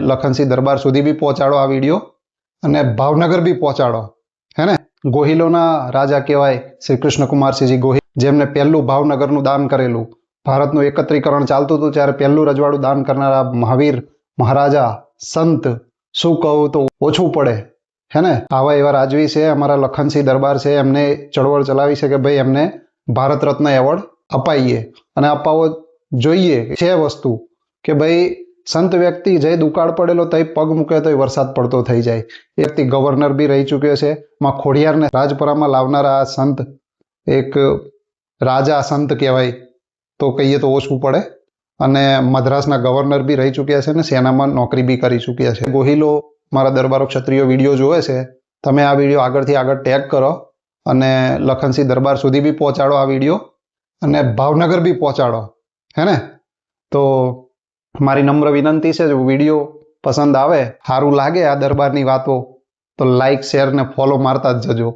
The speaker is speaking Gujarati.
લખનસિંહ દરબાર સુધી બી પહોંચાડો આ વિડીયો, અને ભાવનગર બી પહોંચાડો, હે ને? ગોહિલોના રાજા કહેવાય શ્રી કૃષ્ણકુમારસિંહજી ગોહિલ, જેમને પહેલું ભાવનગરનું દાન કરેલું. ભારતનું એકત્રીકરણ ચાલતું હતું ત્યારે પહેલું રજવાડું દાન કરનારા મહાવીર મહારાજા સંત, શું કહું તો ઓછું પડે, હે ને? આવા એવા રાજવી છે અમારા લખનસિંહ દરબાર છે, એમને ચળવળ ચલાવી છે કે ભાઈ એમને ભારત રત્ન એવોર્ડ અપાઈએ, અને અપાવવો જોઈએ. છે વસ્તુ કે ભાઈ સંત વ્યક્તિ જય દુકાળ પડેલો તઈ પગ મૂકે તો વરસાદ પડતો થઈ જાય. એ વ્યક્તિ ગવર્નર બી રહી ચૂક્યો છે. માં ખોડિયારને રાજપરામાં લાવનારા આ સંત એક રાજા સંત કહેવાય તો કહીએ તો ઓછું પડે, અને મદ્રાસના ગવર્નર બી રહી ચૂક્યા છે, અને સેનામાં નોકરી બી કરી ચૂક્યા છે. ગોહિલો મારા દરબારો ક્ષત્રિયો વિડીયો જોવે છે, તમે આ વિડીયો આગળથી આગળ ટેગ કરો અને લખનસિંહ દરબાર સુધી બી પહોંચાડો આ વિડીયો, અને ભાવનગર બી પહોંચાડો, હે ને? તો મારી નમ્ર વિનંતી છે, જો વિડીયો પસંદ આવે, સારું લાગે આ દરબારની વાતો, તો લાઈક શેર ને ફોલો મારતા જ જજો.